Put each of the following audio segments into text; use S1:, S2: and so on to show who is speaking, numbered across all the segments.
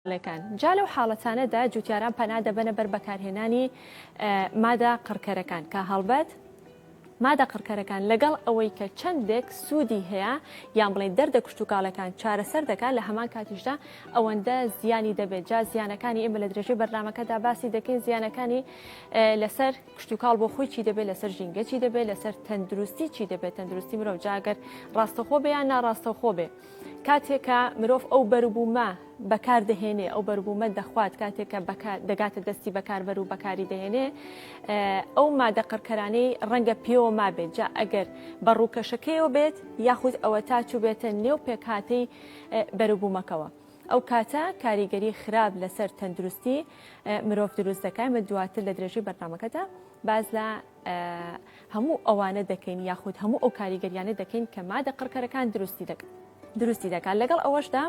S1: لەکان جا لەو حاڵەتانەدا جوتیاران پەنا دەبەنە بەر بەکارهێنانی مادە قڕکەرەکان کە هەڵبەت مادە قڕکەرەکان لەگەڵ ئەوەی کە چەندێک سوودی هەیە یان بڵێن دەردە کشتتوکاڵەکان چارەسەر دەکات لە هەمان کاتیشدا ئەوەندە زیانی دەبێت جا زیانەکانی ئێمە لە درێژەی بەرنامەکەدا باسی دەکەین زیانەکانی لەسەر کشتتوکاڵ بۆ خۆی چی دەبێت لەسەر ژینگە چی دەبێت لەسەر تەندروستی چی دەبێت تەندروستی مرۆڤ جاگەر ڕاستەخۆ بێ یان ناڕاستەخۆ بێ کاتێکە مرۆڤ ئەو بەروبوومە بەکاردەهێنێ ئەو بەروبوومە دەخوات کاتێکە دەگاتە دەستی بەکاربەر و بەکاری دەهێنێ ئەو مادە قڕکەرانەی ڕەنگە پێوە ما بێت جا ئەگەر بەڕووکەشەکەیەوە بێت یاخود ئەوە تاچوو بێتە نێو پێکهاتەی بەروبوومەکەوە ئەو کاتە کاریگەری خراپ لەسەر تەندروستی مرۆڤ دروست دەکەین بە دواتر لە درێژەی بەرنامەکەدا باز لە هەموو ئەوانە دەکەین یاخود هەموو ئەو کاریگەریانە دەکەین کە مادە قڕکەرەکان دروستی دەکات لەگەڵ ئەوەشدا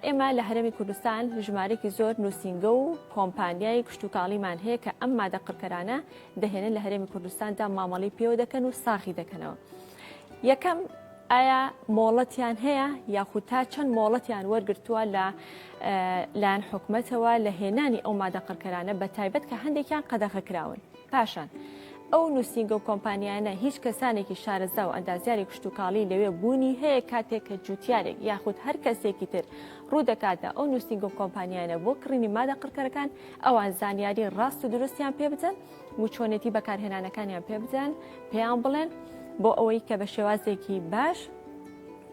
S1: ئێمە لە هەرێمی کوردستان ژمارەی زۆر نووسینگە و کۆمپانیای کشتتوکاڵیمان هەیە کە ئەم مادە قڕکەرانە دەهێنن لە هەرێمی کوردستاندا مامەڵی پێوە دەکەن و ساخی دەکەنەوە یەکەم ئایا مۆڵەتیان هەیە یاخود تا چەند مۆڵەتیان وەرگرتووە لە لایەن حکوومەتەوە لە هێنانی ئەو مادە قڕکەرانە بە تایبەت کە هەندێکیان قەدەغەکراون پاشان ئەو نووسینگە و کۆمپانیانە هیچ کەسانێکی شارەزا و ئەندازیاری کشتتوکاڵی لەوێ بوونی هەیە کاتێک کە جوتیارێک یاخود هەر کەسێکی تر ڕوو دەکاتە ئەو نووسینگە و کۆمپانیانە بۆ کڕینی مادە قڕکەرەکان ئەوان زانیاری ڕاست و دروستیان پێ بدەن و چۆنێتی بەکارهێنانەکانیان پێ بدەن پێیان بڵێن بۆ ئەوەی کە بە شێوازێکی باش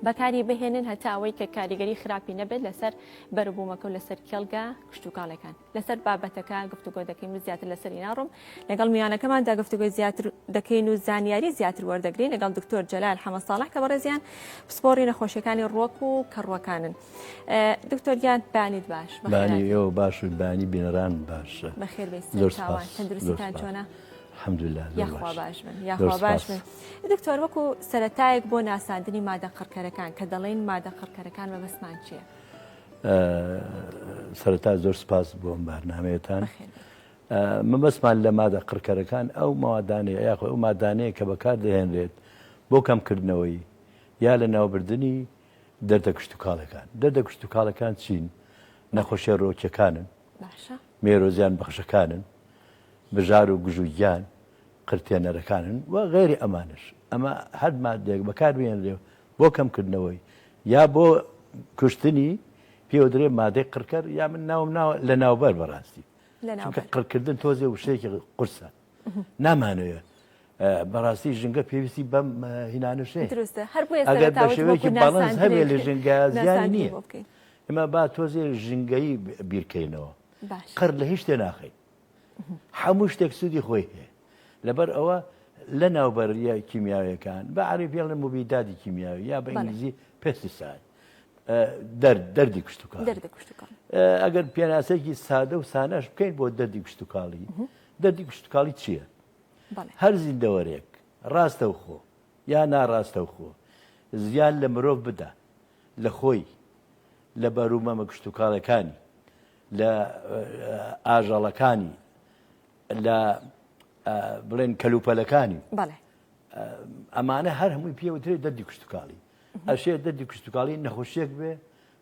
S1: بەکاری بهێنن هەتا ئەوەی کە کاریگەری خراپی نەبێت لەسەر بەروبوومەکە و لەسەر کێڵگا کشتتوکاڵەکان لەسەر بابەتەکە گفتوگۆ دەکەین و زیاتر لەسەر ناڕۆم لەگەڵ میوانەکەماندا گفتوگۆی زیاتر دەکەین و زانیاری زیاتر وەردەگرین لەگەڵ دکتۆر جەلال حەمەدساڵح کە بەڕێزیان پسپۆڕی نەخۆشیەکانی ڕۆک و کەڕوەکانن دکتۆریان بانیت باش
S2: بانی ئێوە باش و بانی بینەران باشە
S1: بەخێر بێستاوان تەندروستیتان چۆنە
S2: الحەمدولله
S1: یاخوا باش بن یاخوا باش بن دکتۆر وەکو سەرەتایەک بۆ ناساندنی مادە قڕکەرەکان کە دەڵێن مادە قڕکەرەکان مەبەستمان چییە؟
S2: سەرەتا زۆر سپاس بۆ ئەم بەرنامەیەتان مەبەستمان لە مادە قڕکەرەکان ئەو مادانەیە یاخۆ ئەو مادانەیە کە بەکار دەهێنرێت بۆ کەمکردنەوەی یا لە ناوبردننی دەردە کشتتوکاڵەکان دەردە کشتتوکاڵەکان چین نەخۆشیە ڕۆکیەکانن مێرۆزیان بەخشەکانن بژار و گژوگیان قرتێنەرەکانن و غێری ئەمانش ئەمە هەر مادێک بەکاربێنرێ بۆ کەمکردنەوەی یا بۆ کوشتنی پێوە درێ مادەی قڕکەر یا من ناوم لە ناوبەر بەڕاستی چونکە قڕکردن تۆزێ وشەیەکی قورسە نامانەوێت بەڕاستی ژنگە پێویستی بەم هینانشێ ئەگەر بە شێوەیەکی باڵنس هەبێ لە ژنگە زیانی نییە ئێمە با تۆزێ ژنگایی بیرکەینەوە قڕ لە هیچ شتێ ناخەین هەموو شتێک سوودی خۆی هەیە لەبەر ئەوە لە ناوبەریە کیمیاویەکان بە عەربی پێڵێن موبیداتی کیمیاوی یا بە ئینگلیزی پێستیساید دەردی کشتتوکاڵ ئەگەر پێناسێکی سادە و سانەش بکەین بۆ دەردی کشتتوکاڵی دەردی کشتتوکاڵی چییە؟ هەر زیندەوەرێک ڕاستە و خۆ یا ناڕاستە و خۆ زیان لە مرۆڤ بدە لە خۆی لە بەروومەمە کشتتوکاڵەکانی لە ئاژەڵەکانی لە بڵێن کەلوپەلەکانی ئەمانە هەر هەمووی پێوترێت دەردی کشتتوکاڵی ئەشێ دەردی کشتتوکاڵی نەخۆشیێک بێ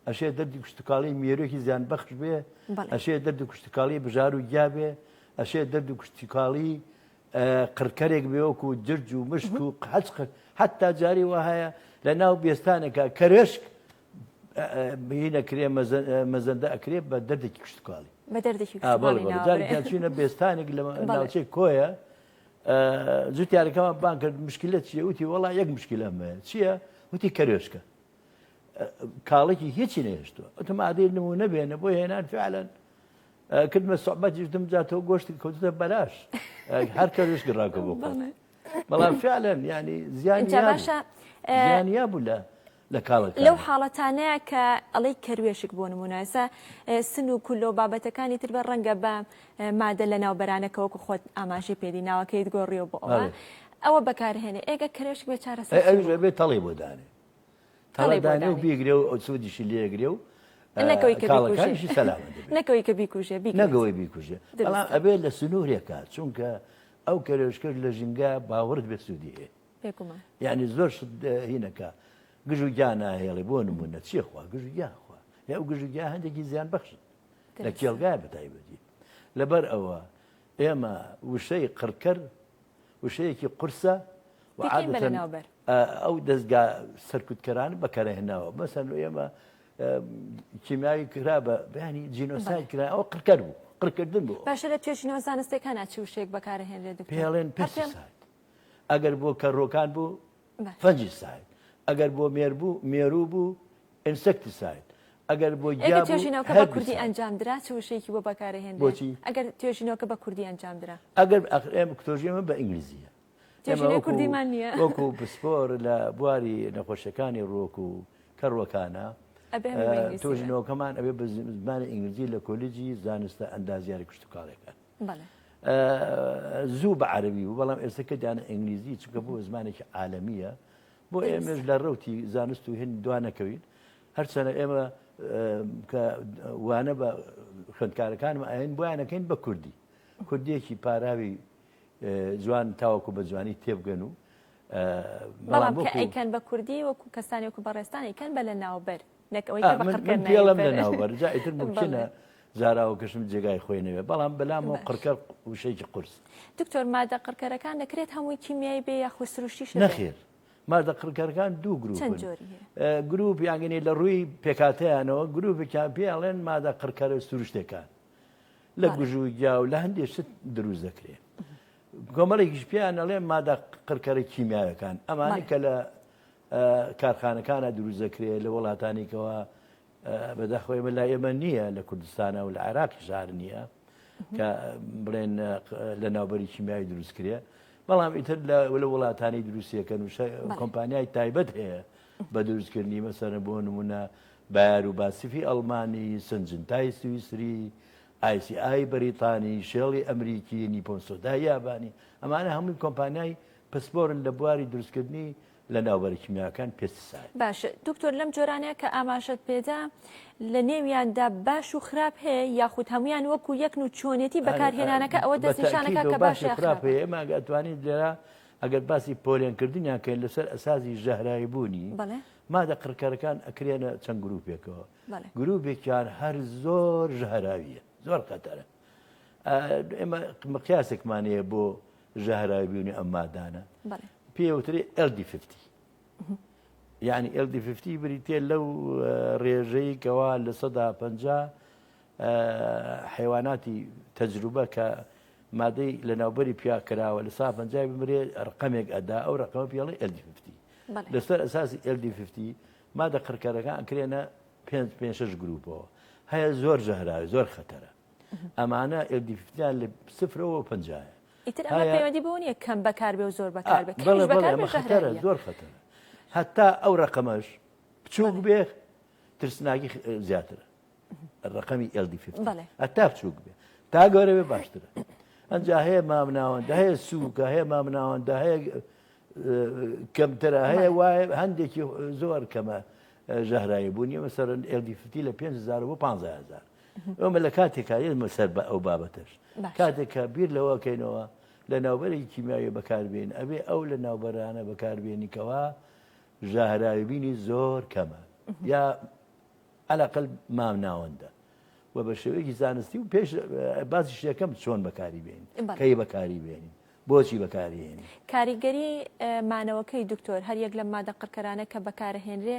S2: ئەشێ دەردی کشتتوکاڵی میێرۆکی زیان بەخش بێ ئەشێ دەردی کشتتوکاڵی بژار و گیا بێ ئەشێ دەردی کشتتوکاڵی قڕکەرێک بێ وەکو جرج و مشک و حتا جاری وا هەیە لە ناو بێستانێکە کەرێشک بهینەکرێ مەزەندە ئەکرێ بە دەردێکی کشتتوکاڵی جارێکیان چینە بێستانێک لە ناوچەی کۆیە جوتیارەکەمان بان کرد مشکلە چییە وتی وەڵا یەک مشکلەمە چییە وتی کەرێشکە کاڵێکی هیچی نەهێشتووە ئۆتۆماتیک نمونە بێنە بۆ هێنان فعلەن کردمە سوحبەتیش دم جاتەوە گۆشتی کەوتوتە بەلاش هەر کەرێشک ڕاکە بۆ بەڵام فعلەن ینی زیانیا بوو لە
S1: لەو حاڵەتانەیە کە ئەڵەی کەروێشک بۆ نمونایسە سن و کولۆ بابەتەکانی تر بە ڕەنگە بە مادە لە ناوبەرانەکەوەکو خۆت ئاماژەی پێدی ناوەکەیت گۆڕیەوە بۆ ئەوە بەکارهێنێ ئێگە کەرێشک بێ چارەسەر
S2: بێت تەڵی بۆ دانێ تەڵدانێ و بیگرێ و سوودیشی لێگرێ و
S1: نەکەوەی کە بیکوژێ
S2: نەگەوەی بیکوژێ بەڵام ئەبێت لە سنوورێکە چونکە ئەو کەرێشکرد لە ژینگە باوەڕت بێ سوودی هەیە یعنی زۆر هینەکە گژ و گیا ناهێڵێ بۆ نمونە چیە خوا گژ و گیاخوا یا ئەو گژوگیا هەندێکی زیان بەخشن لە کێڵگای بەتایبەتی لەبەر ئەوە ئێمە وشەی قڕکەر وشەیەکی قورسە ئەو دەستگا سەرکوتکەران بەکارهێناوە مەسەن ئێمە کیمیاوی کرا بە بەیانی جینۆساید کرا ئەوە قڕکەر بوو قڕکردن بوو
S1: باشە لە توێژینەوە زانستەکان چی وشەیەک بەکارهێنرێت
S2: پێڵێن پێسیساید ئەگەر بۆ کەڕۆکان بوو فەنجیساید ئەگەر بۆ مێرو بوو ئینسەکتیساید ئەگەر بۆ گیا
S1: توێژینەوەکە بە کوردی ئەنجامدرا چ وشەیەکی بۆ بەکارهێنرێت ئەگەر توێژینەوەکە بە کوردی ئەنجامدرا
S2: ئەگەر ئێمە کتۆژیمە بە ئینگلیزیە
S1: کوردیمان نییە
S2: وەکو پسپۆر لە بواری نەخۆشیەکانی ڕۆک و کەڕوەکانە تۆژینەوەکەمان ئەبێ بە زمانی ئینگلیزی لە کۆلیجی زانستە ئەندازیاری کشت و کاڵەکان زوو بە عەربی و بەڵام ئێستاکە دیانە ئینگلیزی چونکە بۆ زمانێکی عالەمیە بۆ ئێمەش لە ڕەوتی زانست و هێن دوانەکەوین هەرچەنە ئێمە کە وانە بە خوێندکارەکانم ئاین بۆیانەکەین بە کوردی کوردیەکی پاراوی جوان تاوەکو بە جوانی تێبگەن و
S1: بەڵام کە ئەیکەن بە کوردی وەکو کەسانی وەکو بەڕێستان ئەیکەن بە لە ناوبەر
S2: پێڵم لە ناوبەر جا ئیتر ممکنە زاراوەکەشم جێگای خۆی نەوێ بەڵام بەلامەوە قڕکەر وشەیەکی قورس
S1: دکتۆر مادە قڕکەرەکان دەکرێت هەمووی کیمیایی بێ یاخۆ سروشتیش
S2: نەخێر مادە قڕکەرەکان دوو گروپن گروپ یانگەنی لە ڕووی پێکاتەیانەوە گروپێکیان پێڵێن مادە قڕکەرە سروشتەکان لە گژوگیا و لە هەندێک شت دروست دەکرێت کۆمەڵێکیش پێیان ئەڵێن مادە قڕکەرە کیمیاوەکان ئەمانی کە لە کارخانەکانە دروست دەکرێت لە وڵاتانێکەوە بەداخۆی لە ئێمە نییە لە کوردستانە و لە عێراقی شار نییە کە بڵێن لە ناوبەری کیمیایی دروست کرێ بەڵام ئیتر لە وڵاتانی دروستیەکەن و کۆمپانیای تایبەت هەیە بە دروستکردنی مەسەرە بۆ نمونە بایار و باسیفی ئەڵمانی سنجنتای سویسری ICI بەریتانی شێڵی ئەمریکی نیپۆنسۆدای یابانی ئەمانە هەمووی کۆمپانیای پسپۆرن لە بواری دروستکردنی لە ناوبەری کیمیاکان پێستیساید
S1: باشە دکتۆر لەم جۆرانەیە کە ئاماژەت پێدا لە نێویاندا باش و خراپ هەیە یاخود هەمویان وەکو یەکن و چۆنێتی بەکارهێنانەکە ئەوە دەستنیشانەکە کە باش
S2: خراپ هەیە ئێمە ئەتوانین لێرە ئەگەر باسی پۆلێنکردنیان کەین لەسەر ئەسازی ژەهرایی بوونی مادە قڕکەرەکان ئەکرێنە چەند گروپێکەوە گروپێکیان هەر زۆر ژەهراویە زۆر خەتەرە ئێمە مقیاسێکمانەیە بۆ ژەهراوی بوونی ئەم مادانە پێوتری LD50 یعنی LD50 بریتێ لەو ڕێژەی کەوا لە 150 حیواناتی تەجروبە کە مادەی لە ناوبەری پیاکراوە لە 150 بمرێ ڕقەمێک ئەدا ئەو ڕقەمە پێڵی LD50 لەسەر ئەساسی LD50 مادە قڕکەرەکان ئەکرێنە 5-6 گروپەوە هەیە زۆر ژەهراوی زۆر خەتەرە ئەمانە LD50 لە 0-50
S1: ئیتر ئەمە پەیوەندی بۆ نییە کەم بەکاربێ و زۆر بەکاربێ
S2: خەتەرە زۆر خەتەرە هەتا ئەو ڕقەمەش بچووک بێ ترسناکی زیاترە ڕقەمی LD50 هەتا بچووک بێ تا گەورە بێ باشترە ئەنجا هەیە مامناوەندە هەیە سووکە هەیە مامناوەندە هەیە کەمترە هەیە وایە هەندێکی زۆر کەمە ژەهرایی بوونی مەسەرەن LD50 لە 5,000 بۆ 15,000 ئەمە لە کاتێکا مەسەر ئەو بابەتەش کاتێککە بیر لەوەکەینەوە لە ناوبەری کیمیاوی بەکاربێن ئەبێ ئەو لە ناوبەرانە بەکاربێنیکەوە ژاهراویبینی زۆر کەمە یا عەلاقەل مامناوەندە و بە شێوەیەکی زانستی و پێش باسی شتەکەم چۆن بەکاری بێنین کەی بەکاری بێنین بۆچی بەکارهێنین
S1: کاریگەری مانەوەکەی دکتۆر هەر یەک لە مادە قڕکەرانە کە بەکارهێنرێ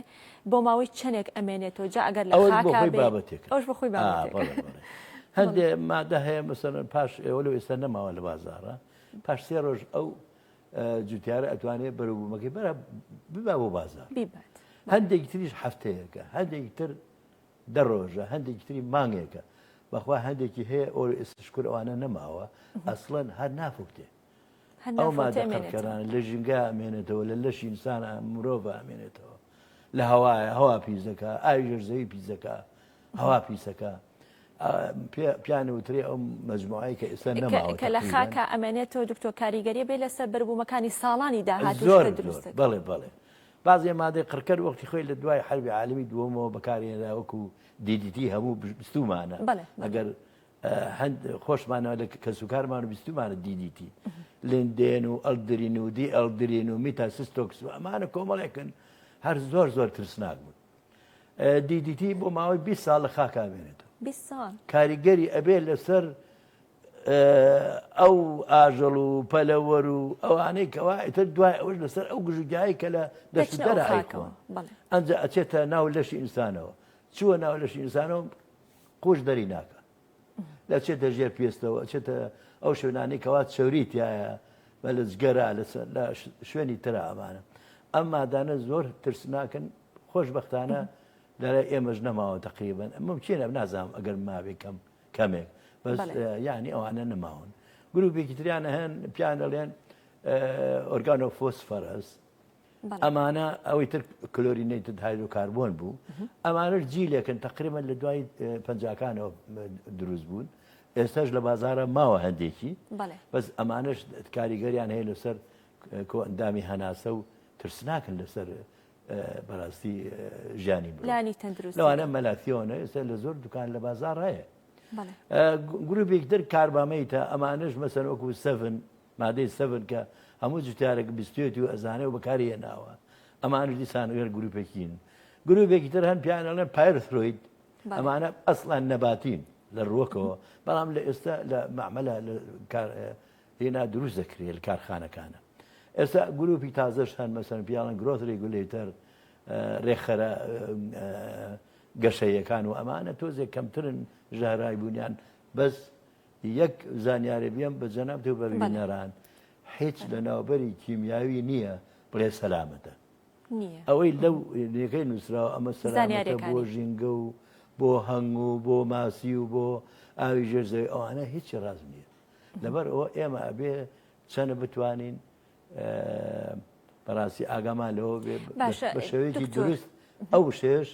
S1: بۆ ماوەی چەندێک ئەمێنێتەوە جا ئەگەر لە
S2: بابەتێک
S1: ئەوش بەخۆی بابەتێک
S2: هەندێ مادە هەیە مەسەرەن پاش ئێوە لە ئێستا نەماوە لە بازارە پاش 3 ڕۆژ ئەو جوتیارە ئەتوانێت بەروبوومەکەی بەرە ببا بۆ بازار هەندێکی تریش هەفتەیەکە هەندێکی تر 10 ڕۆژە هەندێکی تری مانگێکە بەخوا هەندێکی هەیە ئەو ئێستشکر ئەوانە نەماوە ئەسڵەن هەر نافوکتێ ئەو مادە قڕکەرانە لە ژینگە ئەمێنێتەوە لە لەشی ئینسانە مرۆڤ ئەمێنێتەوە لە هەوایە هەوا پیسەکە ئاوی ژەرزەوی پیسەکە هەوا پیسەکە پیانە وترێ ئەو مەجموعەی کە ئێستا نەماوە
S1: کە لە خاکە ئەمێنێتەوە دکتۆر کاریگەریە بێ لەسەر بەربوومەکانی ساڵانی داهاتوو
S2: زۆر بەڵێ بەڵێ بازێ مادەی قڕکەر وەختی خۆی لە دوای حربی عالەمی دووەمەوە بەکارهێنرا وەکو DDT هەموو بستومانە ئەگەر خۆشمانەوە لە کەسوکارمان و بیستومانە DDT لندێن و ئەلدرین و دی ئەلدرین و میتاسیستۆکس و ئەمانە کۆمەڵێکن هەر زۆر ترسناک بوون دیدیتی بۆ ماوەی 20 ساڵ لە خاکا بێنێتەوە
S1: 20 ساڵ
S2: کاریگەری ئەبێ لەسەر ئەو ئاژەڵ و پەلەوەر و ئەوانەی کەوا ئیتر دوای ئەوش لەسەر ئەو گژوگایی کە لە دەستدەرە ئایکەوە ئەنجا ئەچێتە ناو لەشی ئینسانەوە چووە ناو لەشی ئینسانەوە قوش دەری ناکە لە چێتە ژێر پێستەوە چێتە ئەو شوێنانی کەوا چەوریتیایە بە لە جگەرا لە شوێنی ترە ئەمانە ئەم مادانە زۆر ترسناکەن خۆشبەختانە لەلای ئێمەش نەماوە تقریبن ممکنە نازانم ئەگەر ماوێ کەمێک بەس یعنی ئەوانە نەماون گروپێکی تریانە هەن پیان دەڵێن ئۆرگانۆفۆسفەرس ئەمانە ئەوەی تر کلۆرینەیتد هایدرۆکاربۆن بوو ئەمانەش جیلێکن تقریبا لە دوای پەنجاکانەوە دروست بوون ئێستاش لە بازارە ماوە هەندێکی بەس ئەمانش کاریگەریان هەیە لەسەر ئەندامی هەناسە و ترسناکەن لەسەر بەڕاستی ژیانی لەوانە مەلاتیۆنە ئێستا لە زۆر دوکان لە بازار هەیە گروپێک تر کاربامەیتە ئەمانش مەسەن وەکو 7 مادەی 7 کە هەموو جوتیارێک بیستێتی و ئەزانێ و بەکاری هێناوە ئەمانش دیسانەگەر گروپێکین گروپێکی تر هەن پیانەڵێن پایرثرۆید ئەمانە ئەسڵان نەباتین لە ڕووەکەوە بەڵام لە ئێستا لە معمەلە هێنا دروست دەکرێت لە کارخانەکانە ئێستا گروپی تازەش هەن مەسەن پیاڵن گرۆت ڕێگولێتەر ڕێخەرە گەشەیەکان و ئەمانە تۆزێک کەمترن ژارای بوونیان بەس یەک زانیارە بیان بە جەناب تۆ بەبینەران هیچ لە ناوبەری کیمیاوی نییە بڵێ سەلامەتە ئەوەی لەو نێکەی نووسراوە ئەمە سەلامەتە بۆ ژینگە و بۆ هەنگ و بۆ ماسی و بۆ ئاوی ژێرزەوی ئەوانە هیچی ڕاست نییە لەبەر ئەوە ئێمە ئەبێ چەنە بتوانین بەڕاستی ئاگامان لەوە بە شێوەیەکی دروست ئەو شێش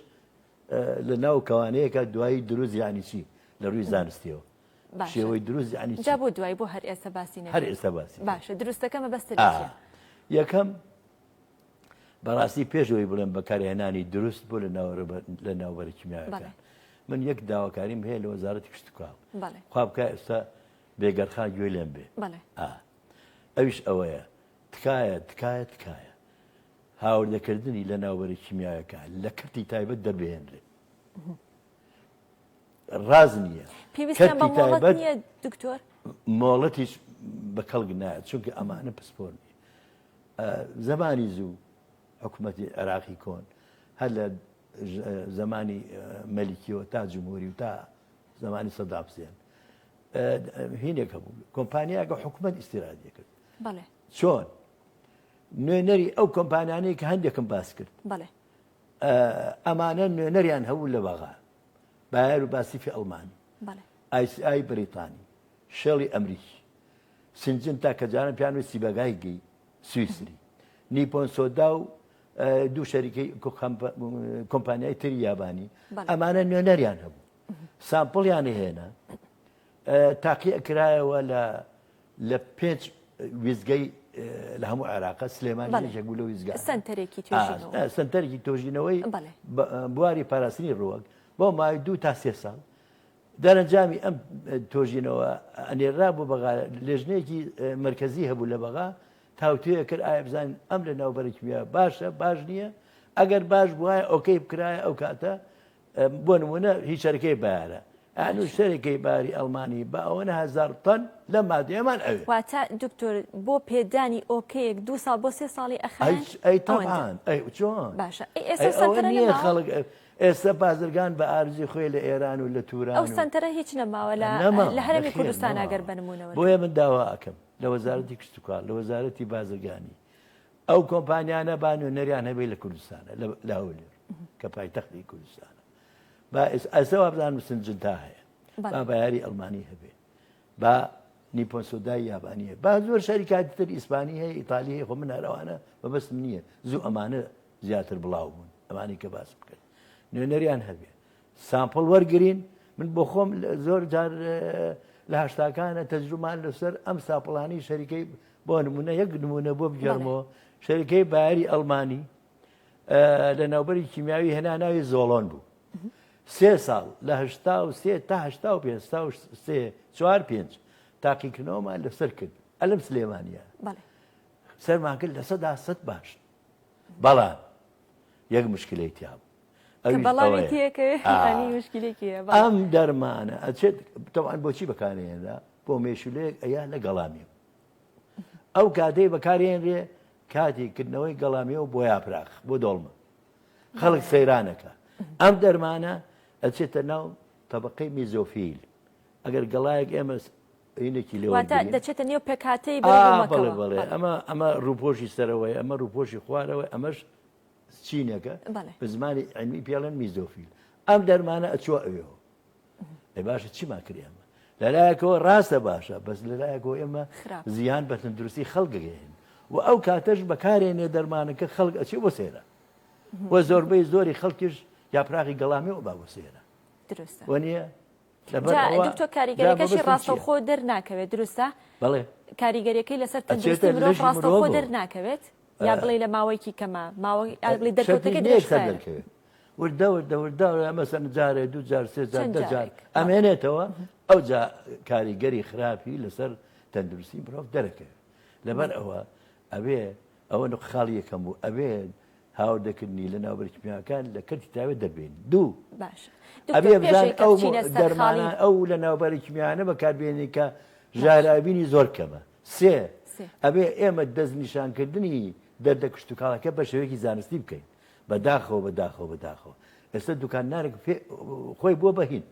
S2: لە ناو کەوانەیەکە دوایی دروست یانی چی لە ڕووی زانستیەوە شێوەی دروست یانی
S1: جا بۆ دوای بۆ هەر ئێستا باسی
S2: هەر ئێستا باسی
S1: باشە دروستەکەمە بەستە
S2: یەکەم بەڕاستی پێشەوەی بڵێن بەکارهێنانی دروست بۆ لە ناوبەری کیمیاویەکان من یەک داواکاریم هەیە لە وەزارەتی کشتوکاو خوا بکە ئێستا بێگەرخان گوێ لێم بێ ئەویش ئەوەیە تکایە هاوردەکردنی لە ناوبەری کیمیاویەکان لە کەرتی تایبەت دەبێنرێت ڕاز نییە
S1: پێویستیان بە مۆڵەت نییە دکتۆر
S2: مۆڵەتیش بە کەڵک نایەت چونکە ئەمانە پسپۆر نیە زمانی زوو حکوومەتی عێراقی کۆن هەر لە زمانی مەلیکیەوە تا جمهوری و تا زمانی سەدام حوسێن هینێکە بوو کۆمپانیاکە حکوومەت ئیستیرادی کرد چۆن نوێنەری ئەو کۆمپانیانەی کە هەندێکم باس کرد ئەمانە نوێنەریان هەبوو لە بەغا بایر و باسیفی ئەڵمانی ئای بریتانی شێڵی ئەمریکی سنجن تا کە جاران پیان و سیبەگای گەی سویسری نیپۆن سۆدا و دوو شەریکەی کۆمپانیای تری یابانی ئەمانە نوێنەریان هەبوو سامپڵیان هێنا تاقی ئەکرایەوە لە 5 ویزگەی لە هەموو عێراقە سلێمانی بوو لە ویزگا سنتەرێکی تۆژینەوەی بواری پاراستنی ڕۆک بۆ ماوەی 2 تا 3 ساڵ دەرەنجامی ئەم تۆژینەوە ئەنێرا بوو بەغا لێژنەیەکی مرکزی هەبوو لە بەغا تاوتوێ کرد ئایا بزانین ئەم لە ناوبەری کیمیا باشە باش نییە ئەگەر باش بووایە ئۆکەی بکرایە ئەو کاتە بۆ نمونە هیچ شەرکەی بارە ئەنو شەرێکی باری ئەڵمانی بە ئەوەنە 1000 تەن لە مادەیەمان ئەوێ
S1: واتە دکتۆر بۆ پێدانی ئۆکەیەک 2 ساڵ بۆ 3 ساڵی ئەخەن
S2: ئەی تەمان ئەی چۆن
S1: باشە ئێستا
S2: نییە خەڵک ئێستا بازرگان بە ئارزی خۆی لە ئێران و لە توران
S1: ئەو سنتەرە هیچ نەماوە لە هەرێمی کوردستان ئەگەر بنمونەوە
S2: بۆیە من داوا ئەکەم لە وەزارەتی کشتوکار لە وەزارەتی بازرگانی ئەو کۆمپانیانە با نوێنەریان هەبێ لە کوردستانە لە هەولێر کە پایتەختی کوردستانە با ئەسەوا بزانم سنجن تا هەیە با بەیاری ئەڵمانی هەبێ با نیپۆن سۆدای یابانی هەیە با زۆر شەریکاتی تر ئیسپانی هەیە ئیتالی هەیە خۆ من هەرەوانە بەبەستم نییە زوو ئەمانە زیاتر بڵاو بوون ئەمانی کە باس بکەن نوێنەریان هەبێ سامپڵ وەرگرین من بۆ خۆم زۆر جار لە هەشتاکانە تەجرومان لەسەر ئەم ساپڵانی شەریکەی بۆ نمونە یەک نمونە بۆ بگەڕمەوە شەریکەی بایاری ئەڵمانی لە ناوبەری کیمیاوی هێنا ناوی زۆڵۆن بوو 3 ساڵ لە 83 تا 83 4 5 تاقیکردنەوەمان لەسەر کرد ئەلم سلێمانیە سەرمان کرد لە 100 باش بەڵام یەک مشکلەی تیا بوو
S1: کە بەڵامی تێکەوێ مشکلێکی
S2: ئەم دەرمانە ئەچێت تەوان بۆچی بەکارهێنرا بۆ مێشولەیەک ئەیا لە گەڵامی ئەو کاتەی بەکارهێنرێ کاتی کردنەوەی گەڵامیەوە بۆ یاپراخ بۆ دۆڵمە خەڵک سەیرانەکە ئەم دەرمانە ئەچێتە ناو طبقەی میزۆفیل ئەگەر گەڵایەک ئێمە هینێکی لێوە
S1: دەچێتە نێو پێکهاتەی
S2: بڵێ ئەمە ڕووپۆشی سەرەوەی ئەمە ڕووپۆشی خوارەوەی ئەمەش چینەکە بە زمانی علمی پێڵێن میزۆفیل ئەم دەرمانە ئەچوە ئەوێەوە ئەی باشە چیمان کردی ئەمە لەلایەکەوە ڕاستە باشە بەس لەلایەکەوە ئێمە زیان بە تەندروستی خەڵکەگەین و ئەو کاتەش بەکارێنێ دەرمانەکە خەڵک ئەچێ بۆ سێرە وە زۆربەی زۆری خەڵکیش یاپراغی گەڵامیەوە با بۆ سێرە وە
S1: دکتۆر کاریگەریەکەشی ڕاستەوخۆ دەرناکەوێت دروستە؟
S2: بەڵێ
S1: کاریگەریەکەی لەسەر تەندروستی مرۆڤ ڕاستەوخۆ دەرناکەوێت یا بڵێ لە ماوەیەکی کەمە بڵێ دەرکەوتەکە
S2: دەرکەوێت وردە مەسەن جارێ دوو جار سێ جار دە جار ئەمێنێتەوە ئەو جا کاریگەری خراپی لەسەر تەندروستی مرۆڤ دەرەکەوێت لەبەر ئەوە ئەوێ ئەوە خاڵ یەکەم بوو ئەوێ هاوردەکردنی لە ناوبەرکیمیاکان لە کەرتی تاوێت دەبێن دوو ئەبێ بزان ئەو دەرمانە ئەو لە ناوبەرکیمیانە بەکاربێنی کە ژارابینی زۆر کەمە سێ ئەبێ ئێمە دەست نیشانکردنی دەردە کشتتوکاڵەکە بە شێوەیەکی زانستی بکەین بەداخەوە بەداخەوە بەداخەوە ئێستا دوکاننارێک خۆی بۆ بەهین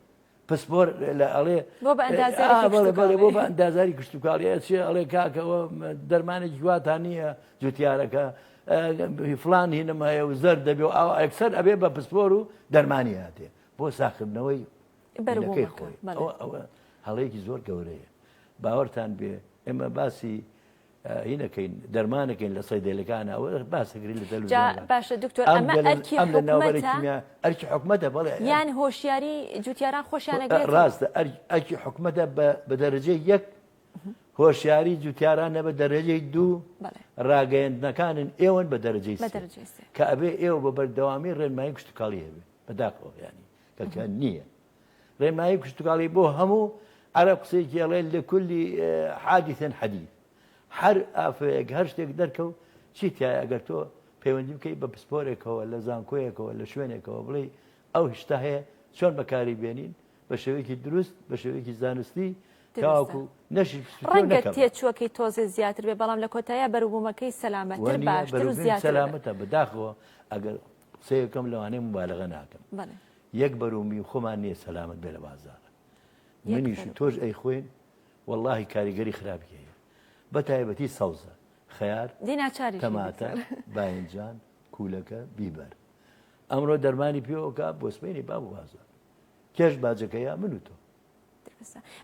S2: پسپۆر لە ئەڵێ بۆ بە ئەندازاری کشتتوکاڵی چێ ئەڵێ کاکەوە دەرمانێکی واتان نییە جوتیارەکە فلان هینەمایە و زەر دەبێ و ئەکسەر ئەبێ بە پسپۆر و دەرمانی هاتێ بۆ ساخردنەوەی بەرەکەی خۆی هەڵەیەکی زۆر گەورەیە باوەڕتان بێ ئێمە باسی هینەکەین دەرمانەکەین لە سەیدێلەکان ئەوە باسەگری لە دەلوزیۆن
S1: باشە دکتۆر ئەمە
S2: ئەرکی حکومەتە بەڵێ
S1: یان هۆشیاری جوتیاران خۆشیانەگرێت
S2: ڕاستە ئەرکی حکومەتە بە دەرەجەی یەک هۆشیاری جوتیارانە بە دەرەجەی دوو ڕاگەیەندنەکانن ئێوەن بە دەرەجەی کە ئەبێ ئێوە بە بەردەوامی ڕێنمایی کشتتوکاڵی هەبێ بەداخەوە ینی کەکە نییە ڕێنمایی کشتتوکاڵی بۆ هەموو عەرەب قسەیەکی ئەڵێ لە کولی حادیث حەدیث هەر ئافەیەک هەر شتێک دەرکەوت چی تایە ئەگەر تۆ پەیوەندی بکەی بە پسپۆرێکەوە لە زانکۆیەکەوە لە شوێنێکەوە بڵێ ئەو هشتا هەیە چۆن بەکاری بێنین بە شێوەیەکی دروست بە شێوەیەکی زانستی تاواکو نەشی
S1: ڕەنگە تێچووەکەی تۆزێ زیاتر بێ بەڵام لە کۆتایە بەروبوومەکەی سەلامەتتر باشتر و زیاتر
S2: سەلامەتە بەداخەوە ئەگەر قسەیەکەم لەوانەیە مبالغە ناکەم یەک بەرومی خۆمان نییە سەلامەت بێ لە بازارە منیش تۆش ئەی خوێن وەڵڵاهی کاریگەری خراپی هەیە بەتایبەتی سەوزە خەیار تەماتە باینجان کوولەکە بیبەر ئەمڕۆ دەرمانی پێوەکە بۆ سبەینی با بۆ بازار کێش باجەکەیە من و تۆ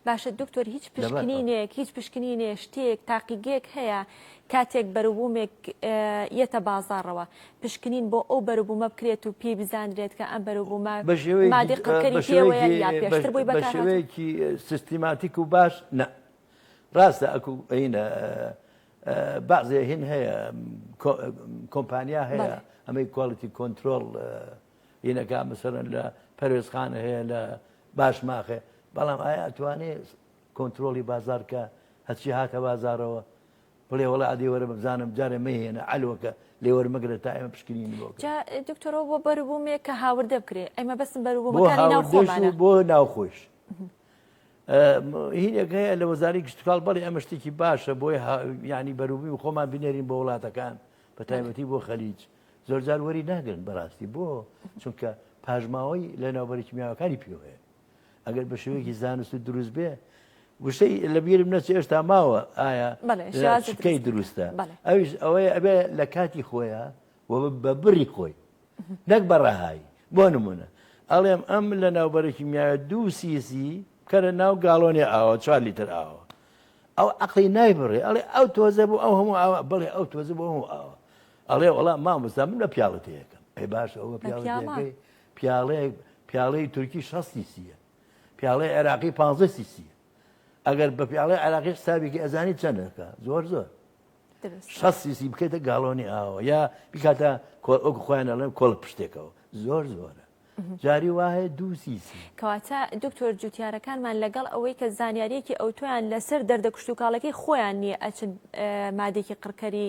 S1: باشە دکتۆر هیچ پشکنینێک هیچ پشکنینێ شتێک تاقیگەیەک هەیە کاتێک بەروبوومێک یەتە بازارڕەوە پشکنین بۆ ئەو بەروبوومە بکرێت و پێی بزانرێت کە ئەم بەروبوومە مادی قڕکەری پێوەیە یا پێشتر بۆی
S2: بە شێوەیەکی سیستیماتیک و باش نە ڕاستە ئەکو ئەینە بەعزێ هین هەیە کۆمپانیا هەیە ئەمەی کواڵیتی کۆنتترۆل هینەکە مەسەرەن لە پەروێزخانە هەیە لە باشماخێ بەڵام ئایا ئەتوانێت کۆنتترۆلی بازارکە هەچی هاتە بازارەوە بڵێ وڵا عادی وەرە بزانم جارێ مەهێنە علوەکە لێوەرمەگرە تا ئێمە پشکنینی بۆ
S1: دکتۆرەوە بۆ بەروبوومێک کە هاوردە بکرێ ئەمە بەسم بەروبوومەکانی ناوخۆمانە
S2: بۆ ناوخۆش هینێک هەیە لە وەزاری کشتتوکاڵ بەڵێ ئەمە شتێکی باشە بۆی ینی بەروبووی خۆمان بنێرین بە وڵاتەکان بە تایبەتی بۆ خەلیج زۆر جار وەری ناگرن بەڕاستی بۆ چونکە پاژماوەی لە ناوبەرکیمیاوەکانی پێوەیە ئەگەر بە شێوەیەکی زانست و دروست بێ وشەی لە بیرم نەچێ ئێشتا ماوە ئایا شکەی دروستە ئەویش ئەوەیە ئەبێ لە کاتی خۆیە بە بڕی خۆی نەک بە ڕەهایی بۆ نمونە ئەڵێم ئەم لە ناوبەرکیمیاوە 2 سیسی کەرە ناو گاڵۆنی ئاوە 4 لیتر ئاوە ئەو عەقڵی نایبڕێ ئەڵێ ئەو تۆزە بوو ئەو هەموو ئاوە بڵێ ئەو تۆزە بۆ هەموو ئاوە ئەڵێ وەڵام مامۆستا من لە پیاڵەتەیەکەم ئەی باش ئەوە پیاڵەتەکەی پیاڵەی تورکی 6 سیسیە پیاڵەی عێراقی 15 سیسیە ئەگەر بە پیاڵەی عێراقی حسابێکی ئەزانی چەندەکە زۆر 6 سیسی بکەیتە گاڵۆنی ئاوە یا بیکاتە ئەوکو خۆیان ئەڵێن کۆڵ پشتێکەوە زۆر زۆرە جاری وایە 2 سیسی
S1: کەواتە دکتۆر جوتیارەکانمان لەگەڵ ئەوەی کە زانیاریەکی ئەو تۆیان لەسەر دەردە کشتتوکاڵەکەی خۆیان نییە ئەچن مادێکی قڕکەری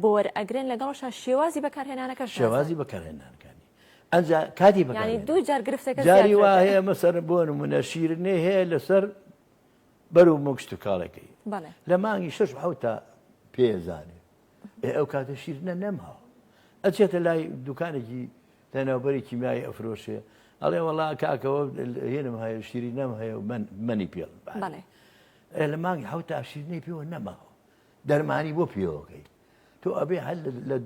S1: بۆ وەرئەگرن لەگەڵشە شێوازی بەکارهێنانەکە
S2: شێوازی بەکارهێنانەکانی ئەنجا کاتی بەکار
S1: ینی دوو جار گرفتەکە
S2: جاری وا هەیە مەسەر بۆ نمونە شیرنێ هەیە لەسەر بەرەو مۆکشت و کاڵەکەی
S1: بەڵێ
S2: لە مانگی 6 تا پێزانێ ئەو کاتە شیرنە نەماوە ئەچێتە لای دوکانێکی لەناوبەری کیمیایی ئەفرۆشێ ئەڵێ وەڵا کاکەوە هێنم هەیە شیری نەم هەیە و منی پێڵ لە مانگی 7 تا شیرنەی پێوە نەماوە دەرمانی بۆ پێوەکەی تۆ ئەبێ هەل لە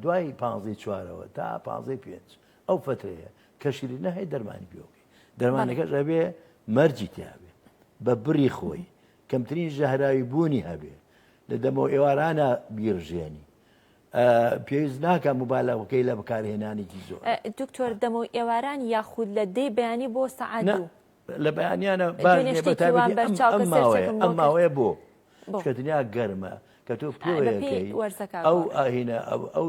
S2: دوای 15 چوارەوە تا 15 پێنج ئەو فترەیە کە شیری نەهەیە دەرمانی پێوەکەی دەرمانەکەش ئەبێ مەرجی تیاابێ بە بڕی خۆی کەمترین ژەهراوی بوونی هەبێ لە دەمەوە ئێوارانە بیرژێنی پێویست ناکە موبایلەکەی لە بەکارهێنانێکی زۆر
S1: دکتۆر دەمەوە ئێواران یاخود لە دەی بەیانی بۆ سەعات
S2: لە بەیانیانە ئەم ماوەیە بۆ شکەتنیا گەرمە کە تۆ پێوەیەکەی ئەو ئاهینە ئەو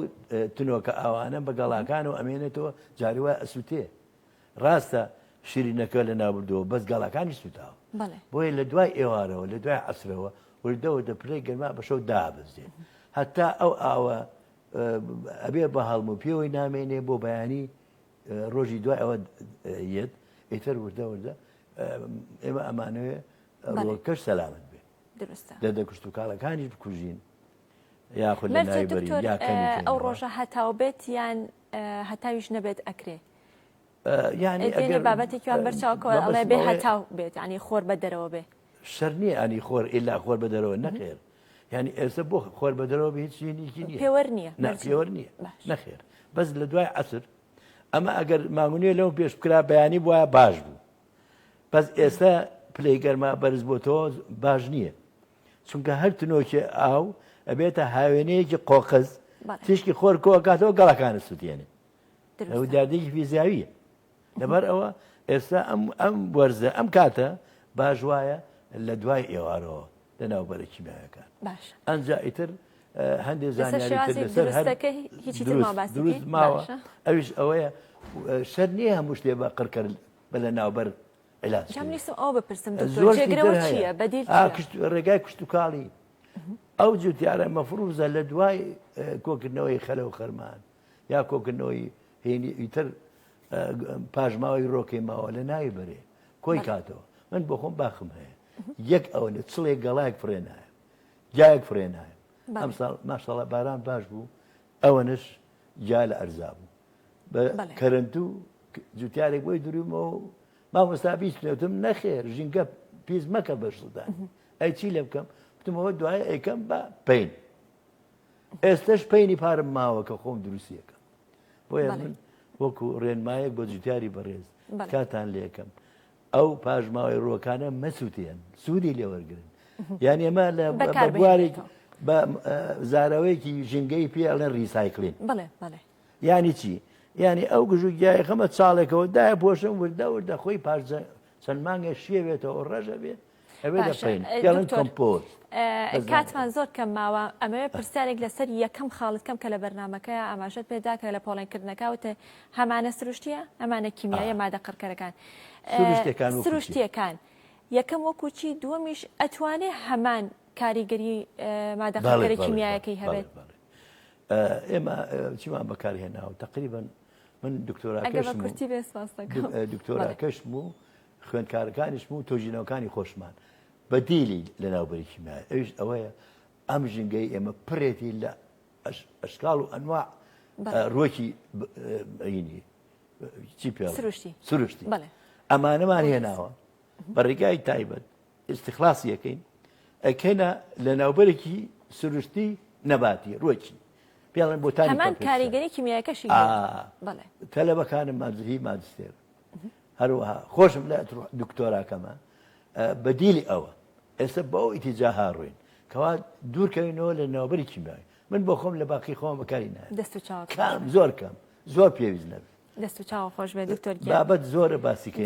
S2: تنۆکە ئاوانە بە گەڵاکان و ئەمێنێتەوە جاریوە ئەسووتێ ڕاستە شیرینەکە لە نابردەوە بەس گەڵاکانی سوتاوە بۆیە لە دوای ئێوارەوە لە دوای عەسرەوە وردەوە دەپرەی گەرما بە شەو دابزێت هەتا ئەو ئاوە ئەبێ بە هەڵم و پێوەی نامێنێ بۆ بەیانی ڕۆژی دوای ئەوە یەت ئیتر وردە ئێمە ئەمانەوێ ڕۆکەش سەلامت بێ لە دەکشت و کاڵەکانیش بکوژین یاخود لە نایبەری
S1: ئەو ڕۆژە هەتاو بێت یان هەتاویش نەبێت ئەکرێ
S2: یعنی
S1: بابەتێکیان بەرچاوکەوە ئەڵێ بێ هەتاو بێت ینی خۆر بە دەرەوە بێ
S2: شەر نییە ئەنی خۆر ئیلا خۆر بە دەرەوە نەخێر ینی ئێستا بۆ خۆر بە دەرەوە بە هیچ شوێنێکی نییە
S1: پێوەەر نییە
S2: پێوەەر نییە نەخێر بەس لە دوای عەسر ئەمە ئەگەر ماگونێ لەو پێش بکرا بەیانی وایە باش بوو بەس ئێستا پلەی گەرما بەرز بۆتەوە باش نییە چونکە هەر تنۆکی ئاو ئەبێتە هاوێنەیەکی قۆقز تشکی خۆر کۆکاتەوە گەڵەکانە سووتێنێ ئەو دادێکی فیزیاویە لەبەر ئەوە ئێستا ئەم وەرزە ئەم کاتە باش وایە لە دوای ئێوارەوە لەناوبەرە کیمیاویەکان ئەنجا ئیتر هەندێک زانیاری لەسەر دروست ماوە ئەویش ئەوەیە شەر نییە هەموو شتێ بە قڕکەر بە لە ناوبەر علاج
S1: ئەو بپرسم
S2: ڕێگای کوشت و کاڵی ئەو جوتیارە مەفروزە لە دوای کۆکردنەوەی خەلە و خەرمان یا کۆکردنەوەی هێنی ئیتر پاژماوەی ڕۆکەی ماوە لە ناوی بەرێ کۆی کاتەوە من بۆ خۆم باخم هەیە یەک ئەوەنە چڵێک گەڵایەک فرێنایە جایەک فرێنایە ئەم ساڵ ماشەڵڵا باران باش بوو ئەوەنش جا لە ئەرزا بوو بە کەرەنتوو جوتیارێک بۆی درومەوە مامۆستا بیستێتم نەخێر ژینگە پیس مەکە بەشدان ئەی چی لێ بکەم بتمەوە دوای ئەیکەم بە پین ئێستش پینی پارم ماوە کە خۆم دروستیەکەم بۆیە من وەکو ڕێنمایەک بۆ جوتیاری بەڕێز کاتان لێکم ئەو پاژماوەی ڕۆکانە مەسووتێن سوودی لێوەرگن یعنی ئێمە لە بوارێک بە زارەوەیەکی ژنگەی پێ ئەڵێن ریسایکلین یعنی چی یعنی ئەو گژوگیای خەمە چاڵێکەوە دایە پۆشم وردە خۆی پارچە چەند مانگە شێوێتەوە ڕەژە بێت ئەوێ دەپین گەڵن کۆمپۆست
S1: کاتمان زۆر کەم ماوە ئەمەوێ پرسیارێک لەسەر یەکەم خاڵتکەم کە لە بەرنمەکە ئاماژەت پێداکە لە پۆڵێنکردنەکەوتە هەمانە سروشتیە ئەمانە کیمیایە مادە قڕکەرەکان سروشتیەکان یەکەم وەکوچی دووەمیش ئەتوانێ هەمان کاریگەری مادە قڕکەری کیمیایەکەی هەبێت
S2: ئێمە چیمان بەکارهێناوە تقریبن من دکتۆراکەشم و خوێندکارەکانیشم و تۆژینەوەکانی خۆشمان بەدیلی لە ناوبەری کیمیایی ئەوش ئەوەیە ئەم ژنگەی ئێمە پرێتی لە ئەشکاڵ و ئەنواع ڕۆکی چی پێ سروشتی ئەمانەمان هێناوە بە ڕێگای تایبەت ئیستیخلاسی یەکەین ئەکەینە لە ناوبەرێکی سروشتی نەباتی ڕۆکی پێڵێن بۆتانی
S1: هەمان کاریگەری کیمیایەکەشی
S2: تەلەبەکانم مادزهی مادستێر هەروەها خۆشم لە دکتۆراکەمە بەدیلی ئەوە ئێستا بەو ئیتیجاها ڕوین کەوا دوورکەوینەوە لە ناوبەری کیمیایی من بۆ خۆم لە باقی خۆم بەکاری نایە زۆر کەم زۆر پێویست نەبێت
S1: دەست و چاوە خۆش بێ دکتۆر
S2: بابەت زۆرە باسیکە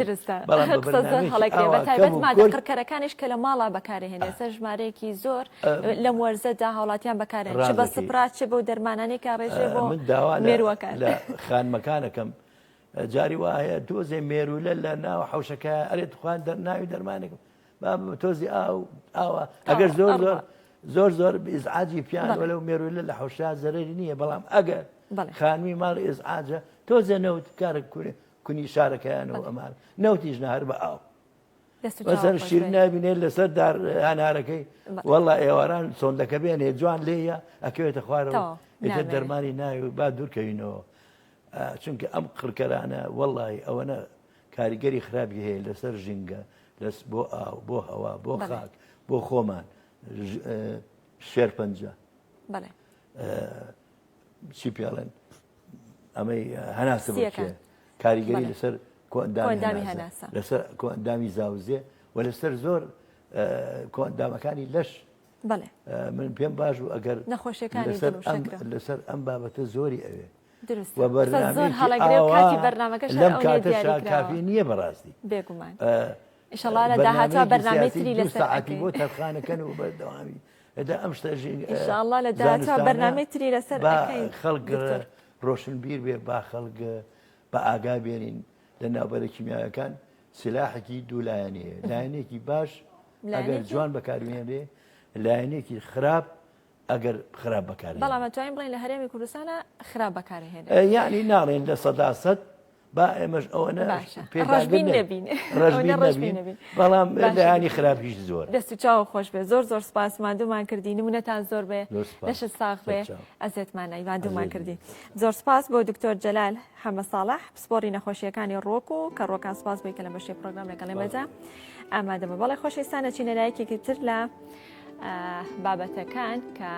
S1: بەتایبەت مادە قڕکەرەکانش کە لە ماڵا بەکارهێنێ سەر ژمارەیەکی زۆر لەم وەرزەدا هاوڵاتیان بەکارێن چ بە سپرات چ بۆ دەرمانانەی کە ڕێژێ بۆ مێرووەکان
S2: لە خانمەکانەکەم جاری وایە تۆزێ مێرولە لە ناو حەوشەکە ئەرێت خوان دەرناوی دەرمانێکم تۆزی ئاوە ئەگەر زۆر ئیزعاجی پیان وەلەو مێرولە لە حەوشا زەرەری نییە بەڵام ئەگەر خانووی ماڵ ئیزعاجە تۆزە نەوت کارە کونی شارەکەیانەوە ئەمان نەوتیش نهار بە ئاو بەسەر شیر نابینێت لەسەر هەنارەکەی وەڵا ئێواران سۆندەکە بێنێ جوان لێیە ئەکەوێتە خوارەوە ئێتر دەرمانی ناوی با دوورکەوینەوە چونکە ئەم قڕکەرانە وەڵی ئەوەنە کاریگەری خراپی هەیە لەسەر ژینگە بۆ ئاو بۆ هەوا بۆ خاک بۆ خۆمان شێرپەنجە چی پێڵێن ئەمەی هەناسە بکێ کاریگەری لەسەر کۆئەندامی هەناسە لەسەر کۆئەندامی زاوزێ و لەسەر زۆر کۆئەندامەکانی لەش من پێم باش و ئەگەر لەسەر ئەم بابەتە زۆری ئەوێ لەم کاتەشا کافی نییە بەڕاستی
S1: بێگومان ئینشەڵا لە داهاتوە بەرنامەی لەسەر
S2: بۆ تەرخانەکەن و بەردەوامی ئەدا ئەم شتە
S1: ئینشەڵا لە داهاتوە بەرنامەی تری لەسەر
S2: خەڵک ڕۆشنبیر بێ با خەڵک بە ئاگا بێنین لە ناوبەرە کیمیاویەکان سلاحێکی دوو لایەنەیە لایەنێکی باش ئەگەر جوان بەکاربهێنرێ لایەنێکی خراپ ئەگەر خراپ بەکارێنێ
S1: بەڵام ئەتوانین بڵێن لە هەرێمی کوردستانە خراپ بەکارهێنێ
S2: یعنی ناڵێن لە سەداسەد با ئێمەش ئەوەنە
S1: ڕژبین نەبین
S2: بەڵام لایانی خراپیش زۆر
S1: دەست و چاو خۆش بێ زۆر زۆر سپاس مادوومان کردی نمونەتان زۆر بێ لەشت ساغ بێ ئەزێتمانای مادوومان کردی زۆر سپاس بۆ دکتۆر جەلال حەمە ساڵح پسپۆڕی نەخۆشیەکانی ڕۆک و کە ڕۆکان سپاس بۆی کە لە بەشەی پرۆگرام لەگەڵ ئێمەدا ئامادەبە بەڵێ خۆشەویستانە چینە لایەکێکی تر لە بابەتەکان کە